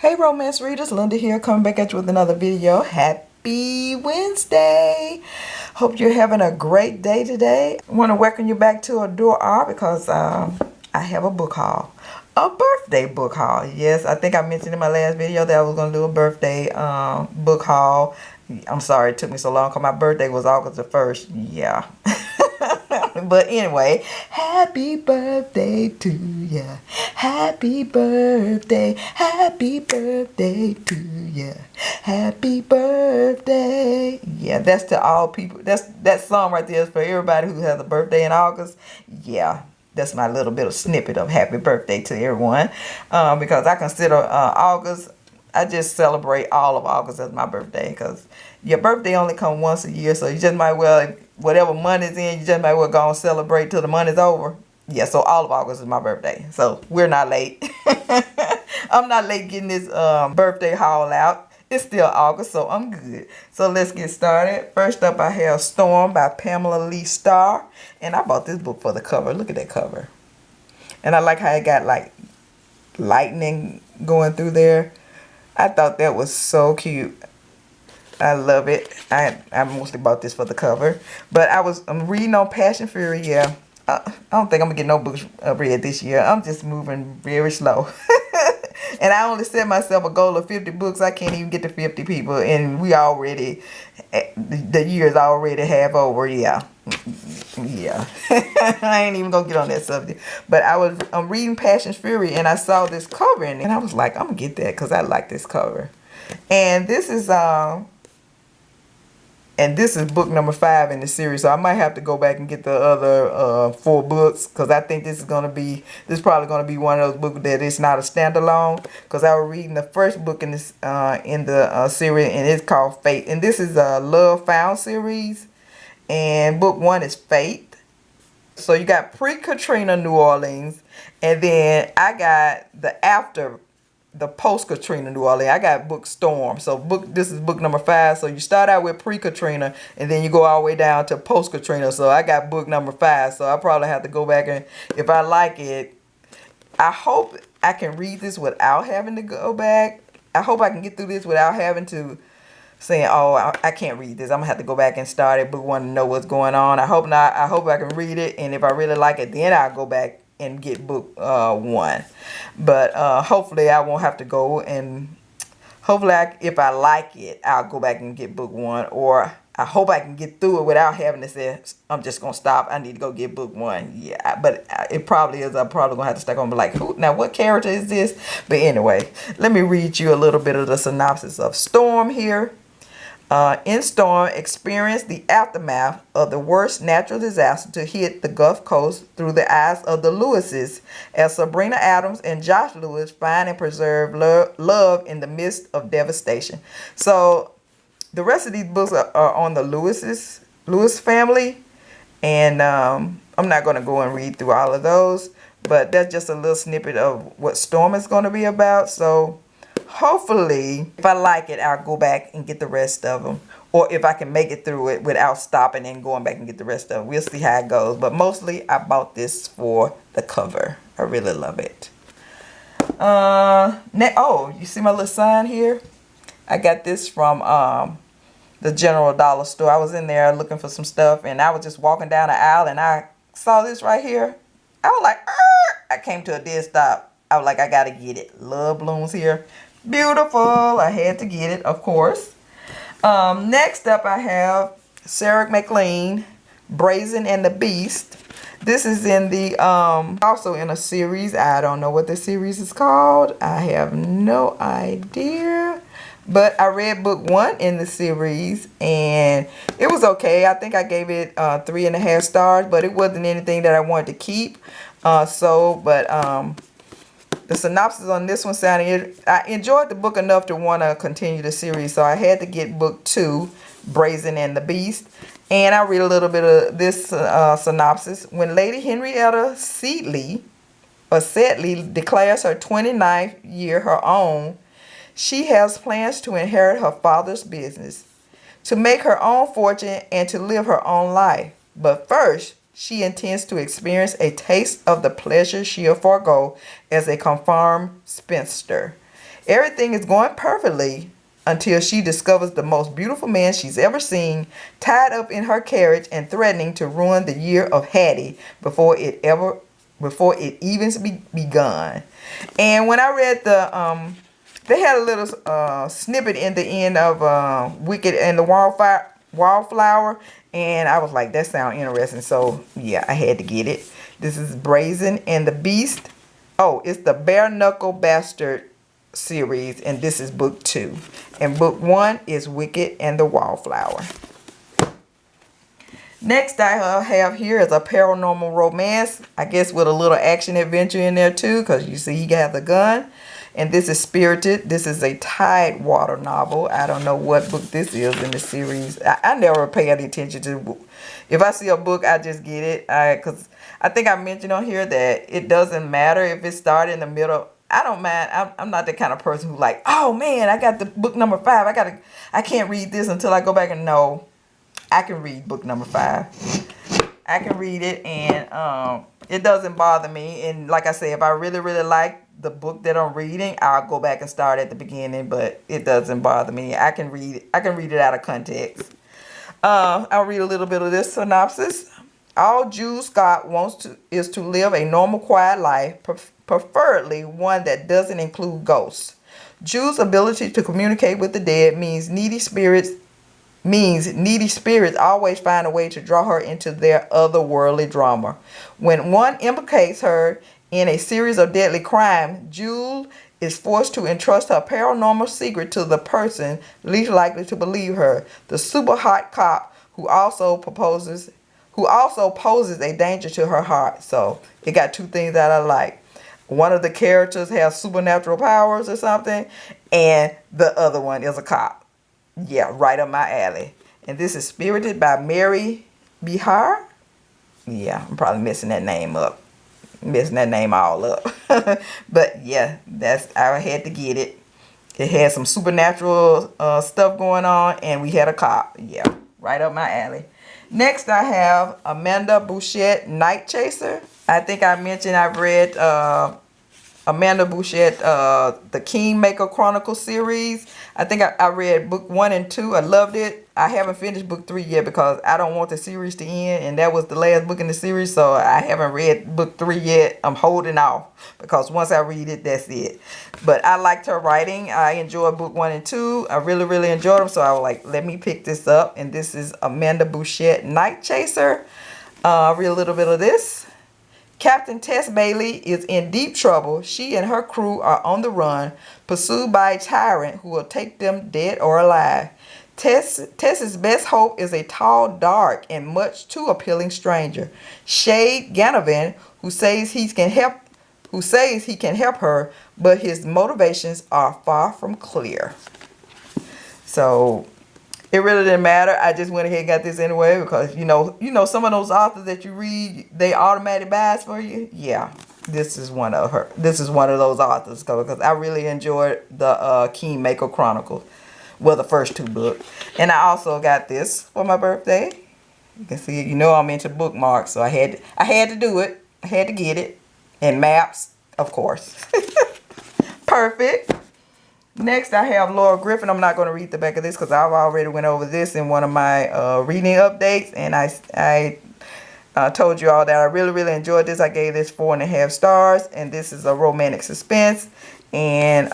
Hey romance readers, Linda here, coming back at you with another video. Happy Wednesday. Hope you're having a great day today. I want to welcome you back to AdoreR because I have a book haul. A birthday book haul. Yes, I think I mentioned in my last video that I was going to do a birthday book haul. I'm sorry it took me so long because my birthday was August the 1st. Yeah. But anyway, happy birthday to ya. Happy birthday to ya. Happy birthday. Yeah, that's to all people. That song right there is for everybody who has a birthday in August. Yeah, that's my little bit of snippet of happy birthday to everyone. Because I consider August, I just celebrate all of August as my birthday because your birthday only comes once a year, so you just might well, whatever month is in, you just might well go and celebrate till the month is over. Yeah, so all of August is my birthday, so we're not late. I'm not late getting this birthday haul out. It's still August, so I'm good. So let's get started. First up, I have Storm by Pamela Leigh Starr, and I bought this book for the cover. Look at that cover. And I like how it got like lightning going through there. I thought that was so cute. I love it. I mostly bought this for the cover. But I'm reading on Passion Fury, yeah. I don't think I'm going to get no books read this year. I'm just moving very slow. And I only set myself a goal of 50 books. I can't even get to 50 people. And we already, the year's already half over, yeah. Yeah. I ain't even going to get on that subject. But I'm reading Passion Fury and I saw this cover in it. And I was like, I'm going to get that because I like this cover. And this is book number 5 in the series, so I might have to go back and get the other 4 books because I think this is probably gonna be one of those books that it's not a standalone. Because I was reading the first book in this series, and it's called Fate, and this is a Love Found series, and book 1 is Fate. So you got pre-Katrina New Orleans, and then I got the post-Katrina New Orleans. I got book Storm. So this is book number 5. So you start out with pre-Katrina and then you go all the way down to post-Katrina. So I got book number 5. So I probably have to go back and if I like it, I hope I can read this without having to go back. I hope I can get through this without having to saying, oh, I can't read this. I'm going to have to go back and start at book 1 to know what's going on. I hope not. I hope I can read it. And if I really like it, then I'll go back and get book 1. But hopefully I won't have to go, and hopefully if I like it, I'll go back and get book 1, or I hope I can get through it without having to say I'm just gonna stop. I need to go get book 1. Yeah, but it probably is. I'm probably gonna have to stick on, be like, who now, what character is this? But anyway, let me read you a little bit of the synopsis of Storm here. In Storm, experience the aftermath of the worst natural disaster to hit the Gulf Coast through the eyes of the Lewises, as Sabrina Adams and Josh Lewis find and preserve love in the midst of devastation. So the rest of these books are on the Lewis family, and I'm not going to go and read through all of those, but that's just a little snippet of what Storm is going to be about. So hopefully, if I like it, I'll go back and get the rest of them. Or if I can make it through it without stopping and going back and get the rest of them. We'll see how it goes. But mostly, I bought this for the cover. I really love it. Oh, you see my little sign here? I got this from the General Dollar Store. I was in there looking for some stuff. And I was just walking down the aisle. And I saw this right here. I was like, I came to a dead stop. I was like, I got to get it. Love blooms here. Beautiful. I had to get it, of course. Next up, I have Sarah MacLean, Brazen and the Beast. This is in the also in a series. I don't know what the series is called. I have no idea. But I read book 1 in the series, and it was okay. I think I gave it 3.5 stars, but it wasn't anything that I wanted to keep. The synopsis on this one sounded, I enjoyed the book enough to want to continue the series, so I had to get book 2, Brazen and the Beast. And I read a little bit of this synopsis. When Lady Henrietta Sedley declares her 29th year her own, she has plans to inherit her father's business, to make her own fortune, and to live her own life. But first, she intends to experience a taste of the pleasure she'll forego as a confirmed spinster. Everything is going perfectly until she discovers the most beautiful man she's ever seen tied up in her carriage and threatening to ruin the year of Hattie before it even begun. And when I read they had a little snippet in the end of Wicked and the Wallflower, and I was like, that sounds interesting. So yeah, I had to get it. This is Brazen and the Beast. Oh, it's the Bareknuckle Bastard series, and this is book 2. And book 1 is Wicked and the Wallflower. Next I have here is a paranormal romance, I guess with a little action adventure in there too, because you see he got the gun. And this is Spirited. This is a Tidewater novel. I don't know what book this is in the series. I never pay any attention to. If I see a book, I just get it. Because I think I mentioned on here that it doesn't matter if it started in the middle. I don't mind. I'm not the kind of person who like, oh man, I got the book number 5. I can't read this until I go back and know. I can read book number 5. I can read it, and it doesn't bother me. And like I say, if I really, really like the book that I'm reading, I'll go back and start at the beginning, but it doesn't bother me. I can read it out of context. I'll read a little bit of this synopsis. All Jules Scott wants is to live a normal, quiet life, preferably one that doesn't include ghosts. Jules' ability to communicate with the dead means needy spirits always find a way to draw her into their otherworldly drama. When one implicates her in a series of deadly crimes, Jules is forced to entrust her paranormal secret to the person least likely to believe her, the super hot cop who also poses a danger to her heart. So it got 2 things that I like. One of the characters has supernatural powers or something, and the other one is a cop. Yeah, right up my alley. And this is Spirited by Mary Behre. Yeah, I'm probably messing that name all up. But yeah, I had to get it. It had some supernatural stuff going on, and we had a cop. Yeah, right up my alley. Next I have Amanda Bouchet, Nightchaser. I think I mentioned I've read Amanda Bouchet, the Kingmaker Chronicle series. I think I read book 1 and 2. I loved it. I haven't finished book 3 yet because I don't want the series to end, and that was the last book in the series, so I haven't read book 3 yet. I'm holding off because once I read it, that's it. But I liked her writing. I enjoyed book 1 and 2. I really, really enjoyed them, so I was like, let me pick this up. And this is Amanda Bouchet, Nightchaser. I'll read a little bit of this. Captain Tess Bailey is in deep trouble. She and her crew are on the run, pursued by a tyrant who will take them dead or alive. Tess's best hope is a tall, dark, and much too appealing stranger, Shade Ganovan, who says he can help her, but his motivations are far from clear. So it really didn't matter. I just went ahead and got this anyway because you know some of those authors that you read, they automatic buys for you. Yeah, this is one of those authors because I really enjoyed the Kingmaker Chronicles. Well, the first 2 books. And I also got this for my birthday. You can see, I'm into bookmarks, so I had to do it. I had to get it. And maps, of course. Perfect. Next, I have Laura Griffin. I'm not going to read the back of this because I've already went over this in one of my reading updates. And I told you all that I really, really enjoyed this. I gave this 4.5 stars. And this is a romantic suspense. And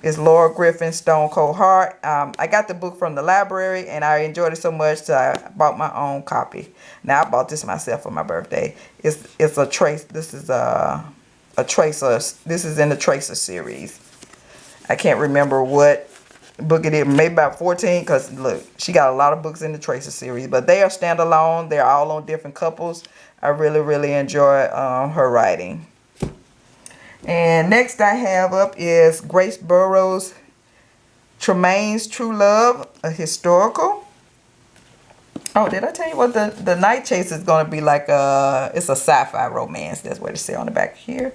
it's Laura Griffin, Stone Cold Heart. I got the book from the library, and I enjoyed it so much that I bought my own copy. Now, I bought this myself for my birthday. It's a trace. This is a Tracer. This is in the Tracer series. I can't remember what book it is. Maybe about 14, because, look, she got a lot of books in the Tracer series. But they are standalone. They're all on different couples. I really, really enjoy her writing. And next I have up is Grace Burrowes, Tremaine's True Love, a historical. Oh, did I tell you what the Nightchaser is going to be like? It's a sci-fi romance. That's what it says on the back here.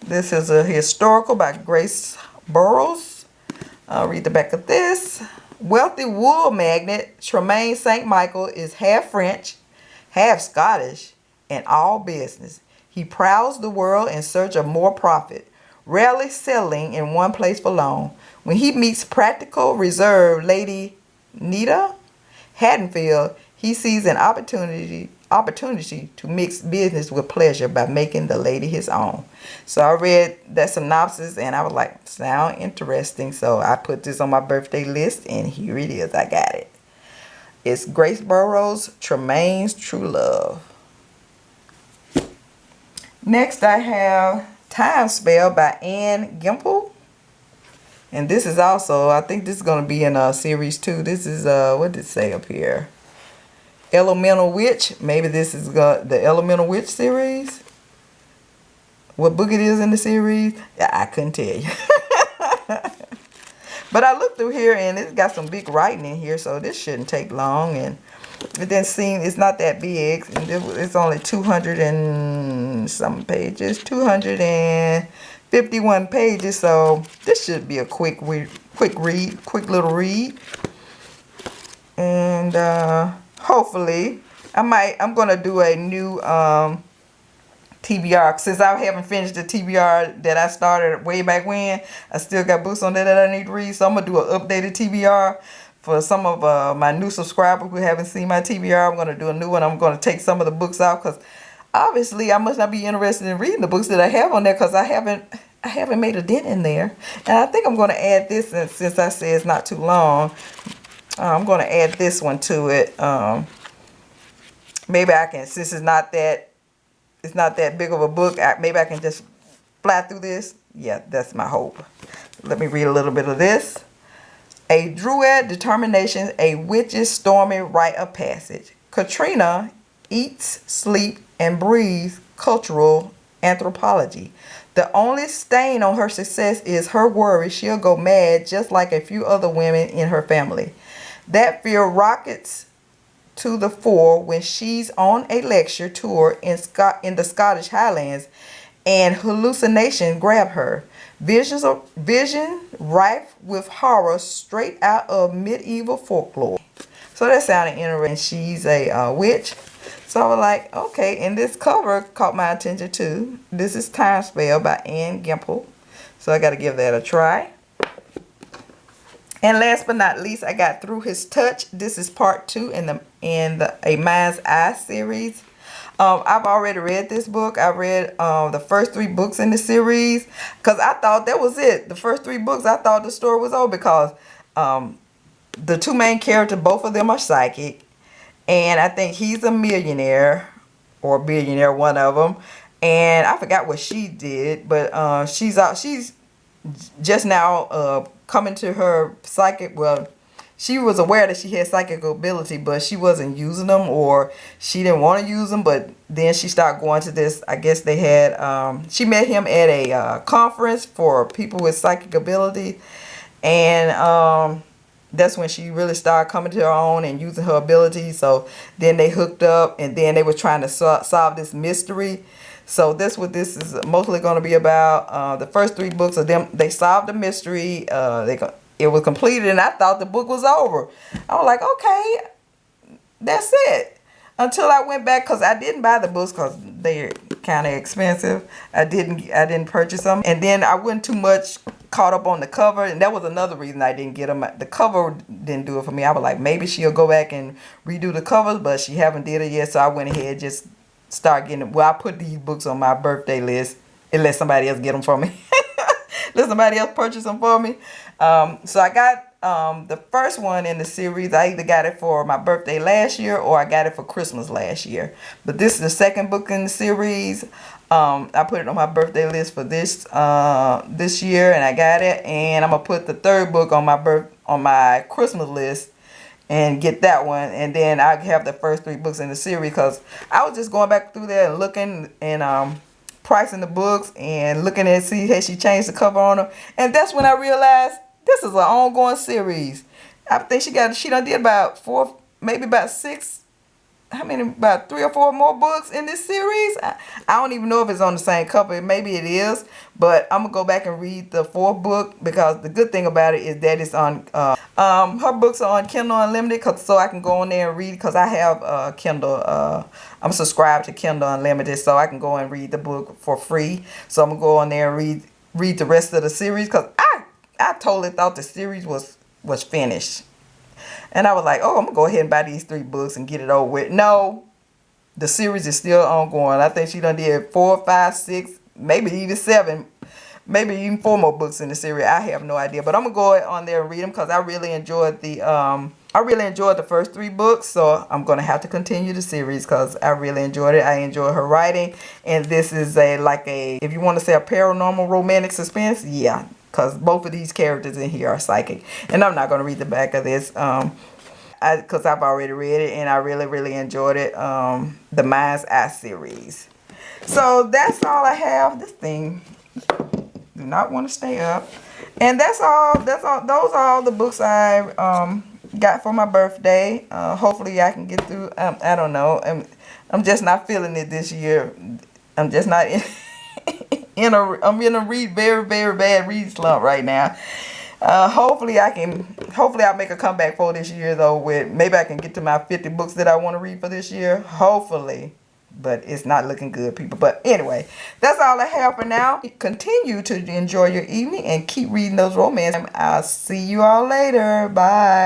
This is a historical by Grace Burrowes. I'll read the back of this. Wealthy wool magnate Tremaine St. Michael is half French, half Scottish, and all business. He prowls the world in search of more profit. rarely settling in one place for long. When he meets practical, reserved Lady Nita Haddonfield, he sees an opportunity to mix business with pleasure by making the lady his own. So I read that synopsis and I was like, sound interesting. So I put this on my birthday list and here it is. I got it. It's Grace Burrowes, Tremaine's True Love. Next I have Timespell by Gimpel. And this is also, I think this is going to be in series 2. This is, what did it say up here? Elemental Witch. Maybe this is the Elemental Witch series. What book it is in the series, I couldn't tell you. But I looked through here and it's got some big writing in here, so this shouldn't take long. And it didn't seem, it's not that big. And it's only 200 and some pages, 251 pages. So this should be a quick little read. And hopefully, I'm gonna do a new TBR, since I haven't finished the TBR that I started way back when. I still got books on there that I need to read, so I'm gonna do an updated TBR for some of my new subscribers who haven't seen my TBR. I'm gonna do a new one. I'm gonna take some of the books out because obviously I must not be interested in reading the books that I have on there because I haven't made a dent in there. And I think I'm gonna add this, and since I say it's not too long, I'm gonna add this one to it. Maybe I can, since it's not that big of a book, maybe I can just fly through this. Yeah, that's my hope. Let me read a little bit of this. A druid determination, a witch's stormy rite of passage. Katrina eats, sleeps, and breathes cultural anthropology. The only stain on her success is her worry she'll go mad just like a few other women in her family. That fear rockets to the fore when she's on a lecture tour in the Scottish Highlands and hallucination grab her. Vision rife with horror straight out of medieval folklore. So that sounded interesting. She's a witch. So I was like, okay, and this cover caught my attention too. This is Timespell by Gimpel. So I got to give that a try. And last but not least, I got Through His Touch. This is part 2 in the A Mind's Eye series. I've already read this book. I read the first 3 books in the series because I thought that was it. The first 3 books, I thought the story was over because the 2 main characters, both of them are psychic. And I think he's a millionaire or billionaire, one of them. And I forgot what she did, but she's just now coming to her psychic. Well, she was aware that she had psychic ability, but she wasn't using them, or she didn't want to use them. But then she started going to this, I guess they had, she met him at a conference for people with psychic ability. And that's when she really started coming to her own and using her ability. So then they hooked up, and then they were trying to solve this mystery. So that's what this is mostly going to be about. The first 3 books of them, they solved the mystery. It was completed, and I thought the book was over. I was like, okay, that's it. Until I went back, because I didn't buy the books because they're kind of expensive. I didn't purchase them. And then I wasn't too much caught up on the cover, and that was another reason I didn't get them. The cover didn't do it for me. I was like, maybe she'll go back and redo the covers, but she haven't did it yet. So I went ahead and just start getting them. Well, I put these books on my birthday list and let somebody else get them for me. Let somebody else purchase them for me. So I got the first one in the series. I either got it for my birthday last year or I got it for Christmas last year. But this is the second book in the series. I put it on my birthday list for this year, and I got it. And I'm gonna put the third book on my Christmas list and get that one. And then I have the first 3 books in the series because I was just going back through there and looking and pricing the books and looking at see how she changed the cover on them. And that's when I realized this is an ongoing series. I think she done did about 4, maybe about 6. How many? About 3 or 4 more books in this series. I don't even know if it's on the same cover. Maybe it is, but I'm gonna go back and read the 4th book because the good thing about it is that it's on. Her books are on Kindle Unlimited, so I can go on there and read because I have Kindle. I'm subscribed to Kindle Unlimited, so I can go and read the book for free. So I'm gonna go on there and read the rest of the series, because I totally thought the series was finished. And I was like, oh, I'm going to go ahead and buy these 3 books and get it over with. No, the series is still ongoing. I think she done did 4, 5, 6, maybe even 7, maybe even 4 more books in the series. I have no idea. But I'm going to go on there and read them because I really enjoyed the first 3 books. So I'm going to have to continue the series because I really enjoyed it. I enjoy her writing. And this is if you want to say a paranormal romantic suspense, yeah. Because both of these characters in here are psychic. And I'm not going to read the back of this. Because I've already read it and I really, really enjoyed it. The Mind's Eye series. So that's all I have. This thing do not want to stay up. And that's all. Those are all the books I got for my birthday. Hopefully I can get through. I don't know. I'm just not feeling it this year. I'm just not I'm in a very, very bad read slump right now. Hopefully I'll make a comeback for this year though, with maybe I can get to my 50 books that I want to read for this year. Hopefully. But it's not looking good, people. But anyway, that's all I have for now. Continue to enjoy your evening and keep reading those romances. I'll see you all later. Bye.